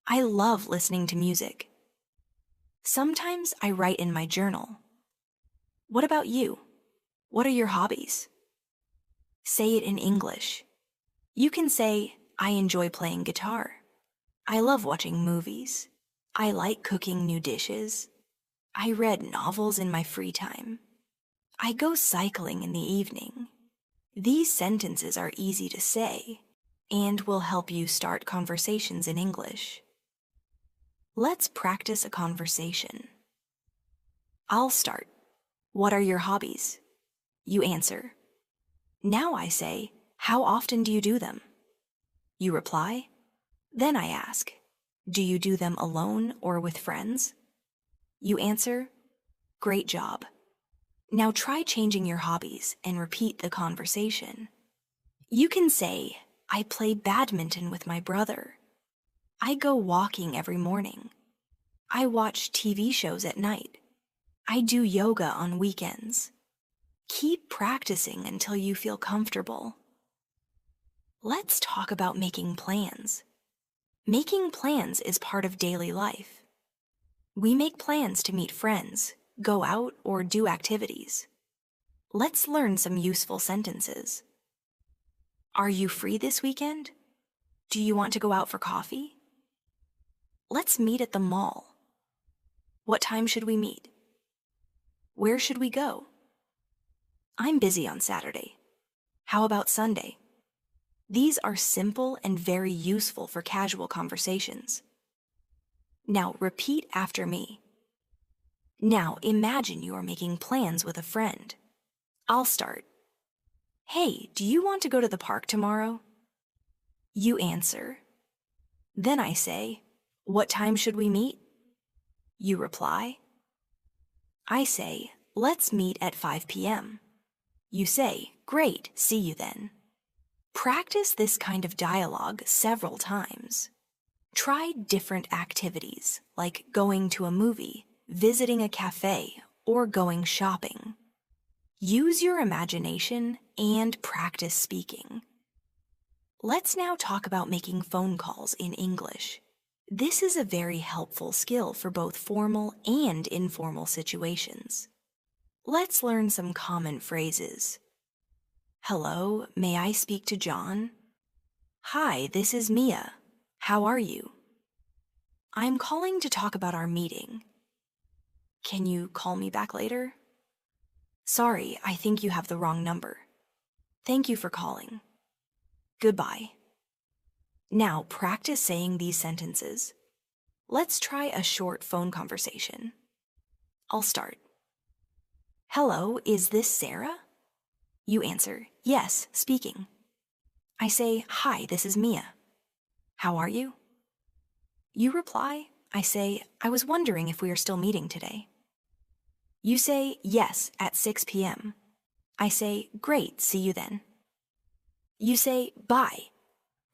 I love listening to music. Sometimes I write in my journal. What about you? What are your hobbies? Say it in English. You can say, I enjoy playing guitar. I love watching movies. I like cooking new dishes. I read novels in my free time. I go cycling in the evening. These sentences are easy to say and will help you start conversations in English. Let's practice a conversation. I'll start. What are your hobbies? You answer. Now I say, how often do you do them? You reply. Then I ask, do you do them alone or with friends? You answer, great job. Now try changing your hobbies and repeat the conversation. You can say, I play badminton with my brother. I go walking every morning. I watch TV shows at night. I do yoga on weekends. Keep practicing until you feel comfortable. Let's talk about making plans. Making plans is part of daily life. We make plans to meet friends, go out, or do activities. Let's learn some useful sentences. Are you free this weekend? Do you want to go out for coffee? Let's meet at the mall. What time should we meet? Where should we go? I'm busy on Saturday. How about Sunday? These are simple and very useful for casual conversations. Now repeat after me. Now imagine you are making plans with a friend. I'll start. Hey, do you want to go to the park tomorrow? You answer. Then I say, what time should we meet? You reply. I say, let's meet at 5 p.m. You say, great, see you then. Practice this kind of dialogue several times. Try different activities, like going to a movie, visiting a cafe, or going shopping. Use your imagination and practice speaking. Let's now talk about making phone calls in English. This is a very helpful skill for both formal and informal situations. Let's learn some common phrases. Hello, may I speak to John? Hi, this is Mia. How are you? I'm calling to talk about our meeting. Can you call me back later? Sorry, I think you have the wrong number. Thank you for calling. Goodbye. Now practice saying these sentences. Let's try a short phone conversation. I'll start. Hello, is this Sarah? You answer, yes, speaking. I say, hi, this is Mia. How are you? You reply, I say, I was wondering if we are still meeting today. You say, yes, at 6 p.m. I say, great, see you then. You say, bye.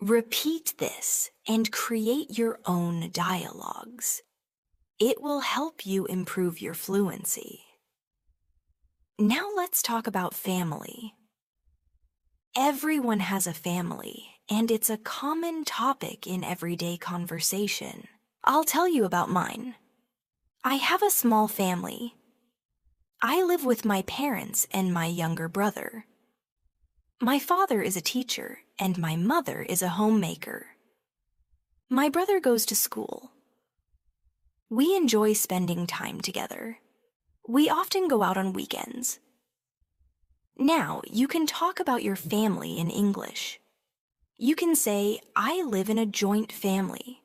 Repeat this and create your own dialogues. It will help you improve your fluency. Now let's talk about family. Everyone has a family, and it's a common topic in everyday conversation. I'll tell you about mine. I have a small family. I live with my parents and my younger brother. My father is a teacher, and my mother is a homemaker. My brother goes to school. We enjoy spending time together. We often go out on weekends. Now, you can talk about your family in English. You can say, I live in a joint family.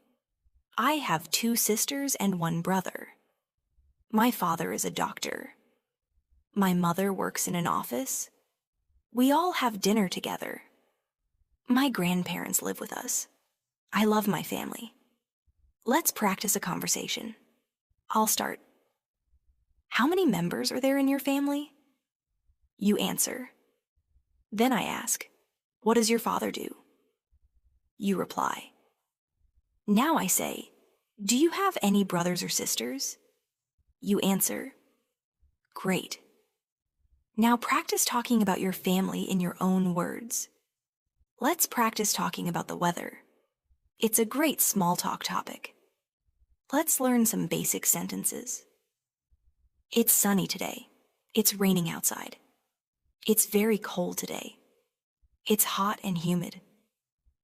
I have 2 sisters and 1 brother. My father is a doctor. My mother works in an office. We all have dinner together. My grandparents live with us. I love my family. Let's practice a conversation. I'll start. How many members are there in your family? You answer. Then I ask, what does your father do? You reply. Now I say, do you have any brothers or sisters? You answer. Great. Now practice talking about your family in your own words. Let's practice talking about the weather. It's a great small talk topic. Let's learn some basic sentences. It's sunny today. It's raining outside. It's very cold today. It's hot and humid.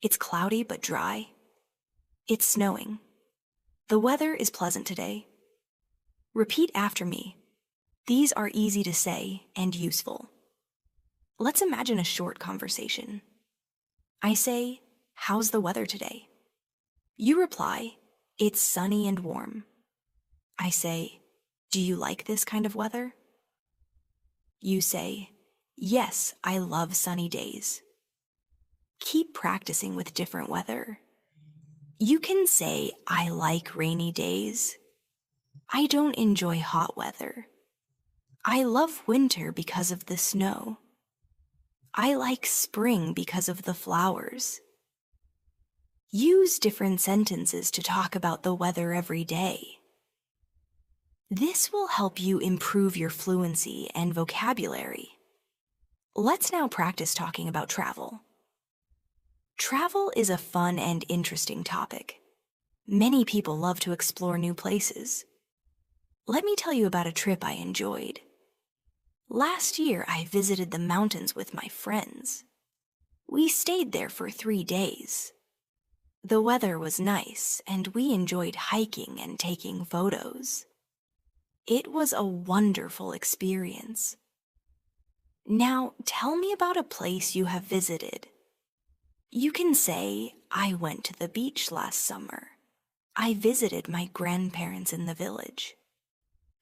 It's cloudy but dry. It's snowing. The weather is pleasant today. Repeat after me. These are easy to say and useful. Let's imagine a short conversation. I say, how's the weather today? You reply, it's sunny and warm. I say, do you like this kind of weather? You say, yes, I love sunny days. Keep practicing with different weather. You can say, I like rainy days. I don't enjoy hot weather. I love winter because of the snow. I like spring because of the flowers. Use different sentences to talk about the weather every day. This will help you improve your fluency and vocabulary. Let's now practice talking about travel. Travel is a fun and interesting topic. Many people love to explore new places. Let me tell you about a trip I enjoyed. Last year, I visited the mountains with my friends. We stayed there for 3 days. The weather was nice, and we enjoyed hiking and taking photos. It was a wonderful experience. Now, tell me about a place you have visited. You can say, I went to the beach last summer. I visited my grandparents in the village.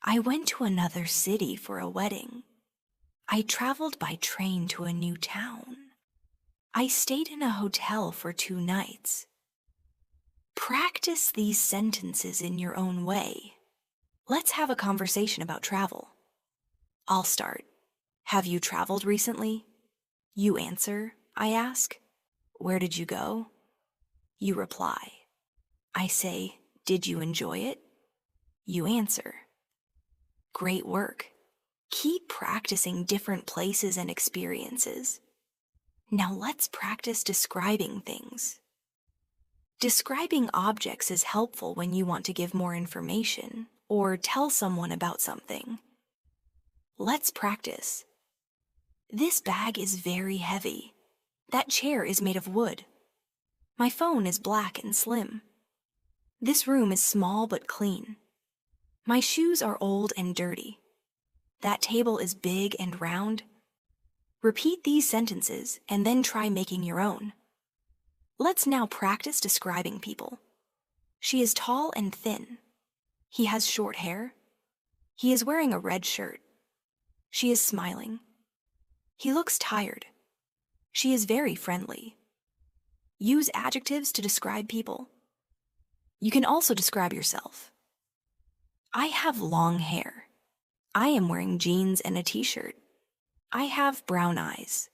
I went to another city for a wedding. I traveled by train to a new town. I stayed in a hotel for 2 nights. Practice these sentences in your own way. Let's have a conversation about travel. I'll start. Have you traveled recently? You answer, I ask. Where did you go? You reply. I say, did you enjoy it? You answer. Great work. Keep practicing different places and experiences. Now let's practice describing things. Describing objects is helpful when you want to give more information or tell someone about something. Let's practice. This bag is very heavy. That chair is made of wood. My phone is black and slim. This room is small but clean. My shoes are old and dirty. That table is big and round. Repeat these sentences and then try making your own. Let's now practice describing people. She is tall and thin. He has short hair. He is wearing a red shirt. She is smiling. He looks tired. She is very friendly. Use adjectives to describe people. You can also describe yourself. I have long hair. I am wearing jeans and a t-shirt. I have brown eyes.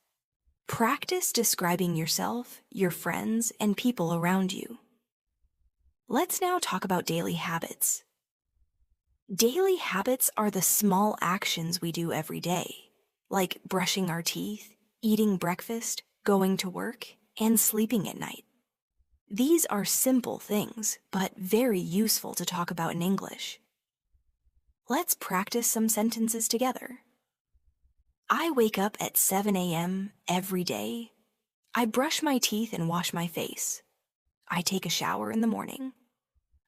Practice describing yourself, your friends, and people around you. Let's now talk about daily habits. Daily habits are the small actions we do every day, like brushing our teeth, eating breakfast, going to work, and sleeping at night. These are simple things, but very useful to talk about in English. Let's practice some sentences together. I wake up at 7 a.m. every day. I brush my teeth and wash my face. I take a shower in the morning.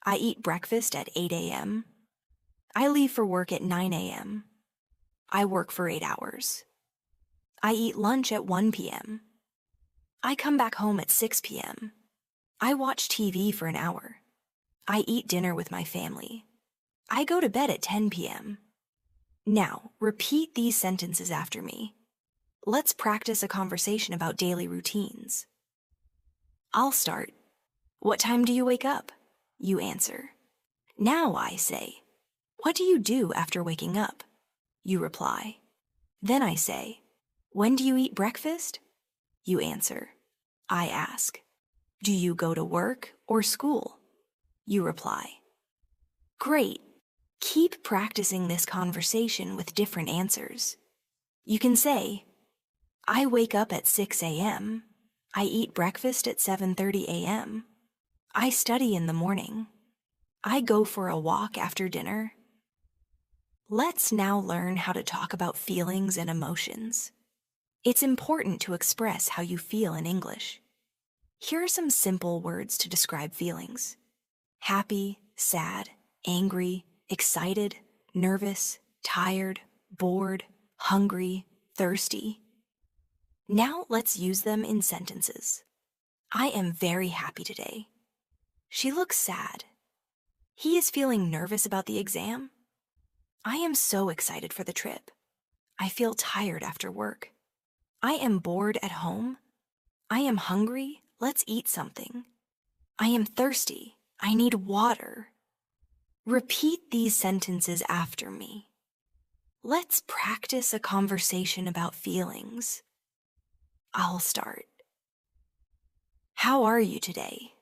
I eat breakfast at 8 a.m. I leave for work at 9 a.m. I work for 8 hours. I eat lunch at 1 p.m. I come back home at 6 p.m. I watch TV for an hour. I eat dinner with my family. I go to bed at 10 p.m. Now, repeat these sentences after me. Let's practice a conversation about daily routines. I'll start. What time do you wake up? You answer. Now I say, what do you do after waking up? You reply. Then I say, when do you eat breakfast? You answer. I ask, do you go to work or school? You reply. Great. Keep practicing this conversation with different answers. You can say, I wake up at 6 a.m. I eat breakfast at 7:30 a.m. I study in the morning. I go for a walk after dinner. Let's now learn how to talk about feelings and emotions. It's important to express how you feel in English. Here are some simple words to describe feelings: happy, sad, angry, excited, nervous, tired, bored, hungry, thirsty. Now let's use them in sentences. I am very happy today. She looks sad. He is feeling nervous about the exam. I am so excited for the trip. I feel tired after work. I am bored at home. I am hungry. Let's eat something. I am thirsty. I need water. Repeat these sentences after me. Let's practice a conversation about feelings. I'll start. How are you today?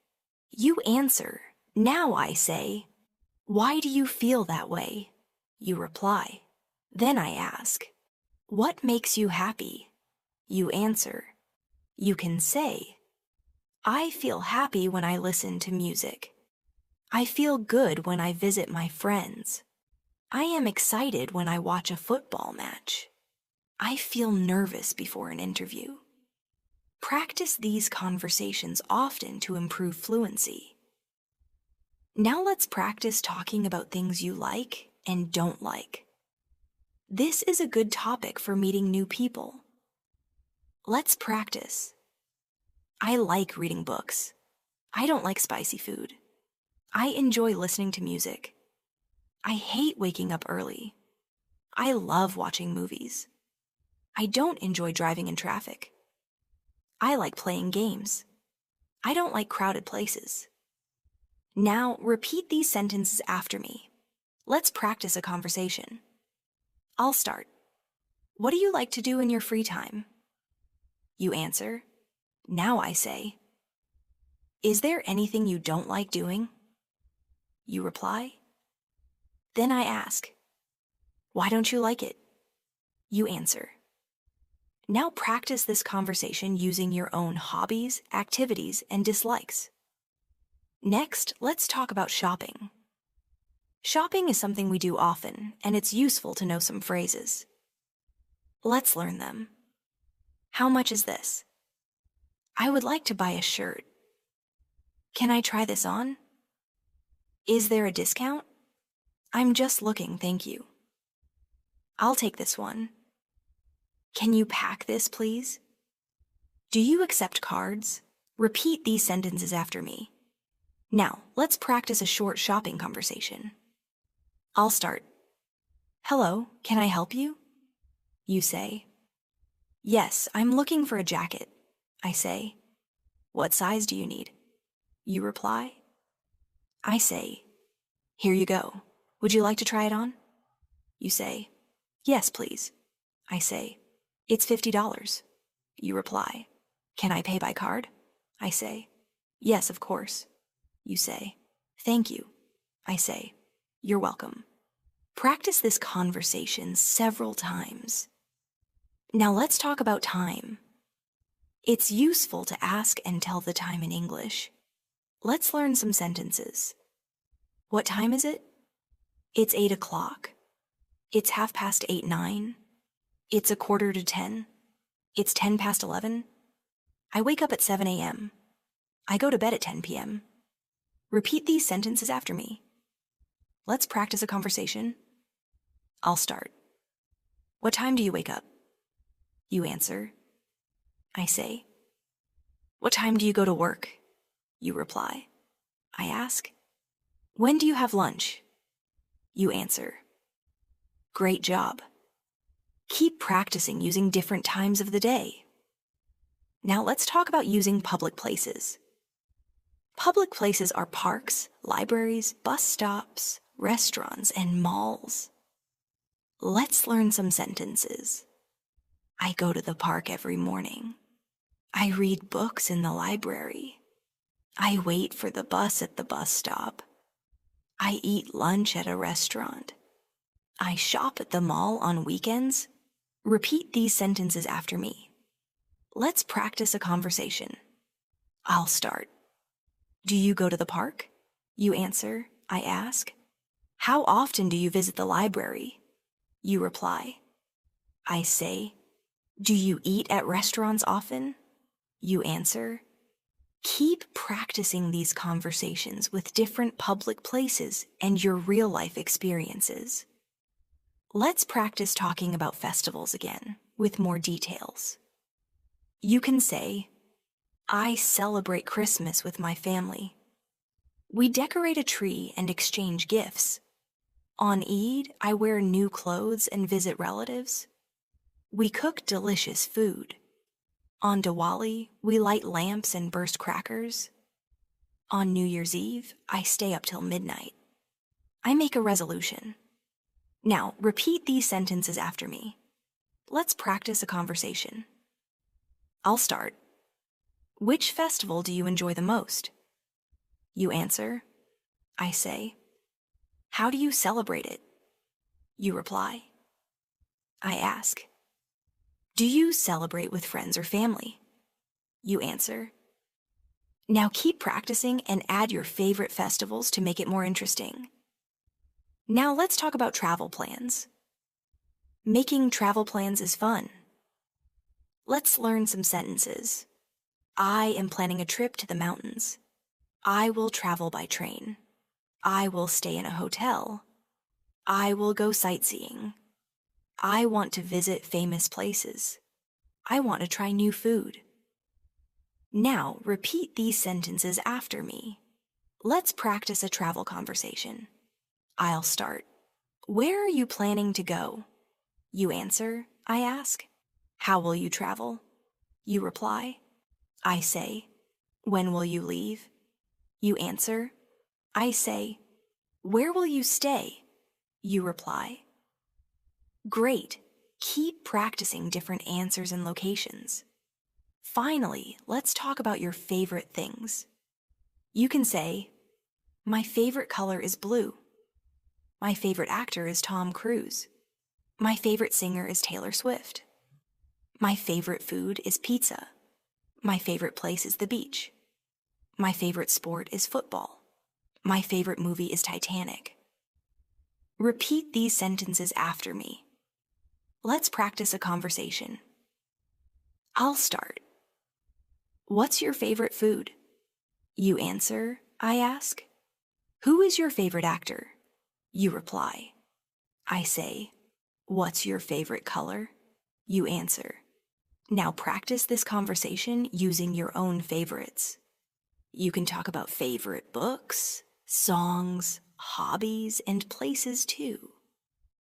You answer. Now I say, why do you feel that way? You reply. Then I ask, what makes you happy? You answer. You can say, I feel happy when I listen to music. I feel good when I visit my friends. I am excited when I watch a football match. I feel nervous before an interview. Practice these conversations often to improve fluency. Now let's practice talking about things you like and don't like. This is a good topic for meeting new people. Let's practice. I like reading books. I don't like spicy food. I enjoy listening to music. I hate waking up early. I love watching movies. I don't enjoy driving in traffic. I like playing games. I don't like crowded places. Now repeat these sentences after me. Let's practice a conversation. I'll start. What do you like to do in your free time? You answer. Now I say, is there anything you don't like doing? You reply. Then I ask, why don't you like it? You answer. Now practice this conversation using your own hobbies, activities, and dislikes. Next, let's talk about shopping. Shopping is something we do often, and it's useful to know some phrases. Let's learn them. How much is this? I would like to buy a shirt. Can I try this on? Is there a discount? I'm just looking, thank you. I'll take this one. Can you pack this, please? Do you accept cards? Repeat these sentences after me. Now, let's practice a short shopping conversation. I'll start. Hello, can I help you? You say. Yes, I'm looking for a jacket. I say. What size do you need? You reply. I say. Here you go. Would you like to try it on? You say. Yes, please. I say. It's $50. You reply. Can I pay by card? I say. Yes, of course. You say. Thank you. I say. You're welcome. Practice this conversation several times. Now let's talk about time. It's useful to ask and tell the time in English. Let's learn some sentences. What time is it? It's 8 o'clock. It's 9:30. It's 9:45. It's 11:10. I wake up at 7 a.m. I go to bed at 10 p.m. Repeat these sentences after me. Let's practice a conversation. I'll start. What time do you wake up? You answer. I say. What time do you go to work? You reply. I ask. When do you have lunch? You answer. Great job. Keep practicing using different times of the day. Now let's talk about using public places. Public places are parks, libraries, bus stops, restaurants, and malls. Let's learn some sentences. I go to the park every morning. I read books in the library. I wait for the bus at the bus stop. I eat lunch at a restaurant. I shop at the mall on weekends. Repeat these sentences after me. Let's practice a conversation. I'll start. Do you go to the park? You answer. I ask. How often do you visit the library? You reply. I say. Do you eat at restaurants often? You answer. Keep practicing these conversations with different public places and your real-life experiences. Let's practice talking about festivals again, with more details. You can say, I celebrate Christmas with my family. We decorate a tree and exchange gifts. On Eid, I wear new clothes and visit relatives. We cook delicious food. On Diwali, we light lamps and burst crackers. On New Year's Eve, I stay up till midnight. I make a resolution. Now, repeat these sentences after me. Let's practice a conversation. I'll start. Which festival do you enjoy the most? You answer. I say. How do you celebrate it? You reply. I ask. Do you celebrate with friends or family? You answer. Now keep practicing and add your favorite festivals to make it more interesting. Now let's talk about travel plans. Making travel plans is fun. Let's learn some sentences. I am planning a trip to the mountains. I will travel by train. I will stay in a hotel. I will go sightseeing. I want to visit famous places. I want to try new food. Now repeat these sentences after me. Let's practice a travel conversation. I'll start. Where are you planning to go? You answer. I ask. How will you travel? You reply. I say. When will you leave? You answer. I say. Where will you stay? You reply. Great. Keep practicing different answers and locations. Finally, let's talk about your favorite things. You can say, my favorite color is blue. My favorite actor is Tom Cruise. My favorite singer is Taylor Swift. My favorite food is pizza. My favorite place is the beach. My favorite sport is football. My favorite movie is Titanic. Repeat these sentences after me. Let's practice a conversation. I'll start. What's your favorite food? You answer, I ask. Who is your favorite actor? You reply. I say, what's your favorite color? You answer. Now practice this conversation using your own favorites. You can talk about favorite books, songs, hobbies, and places too.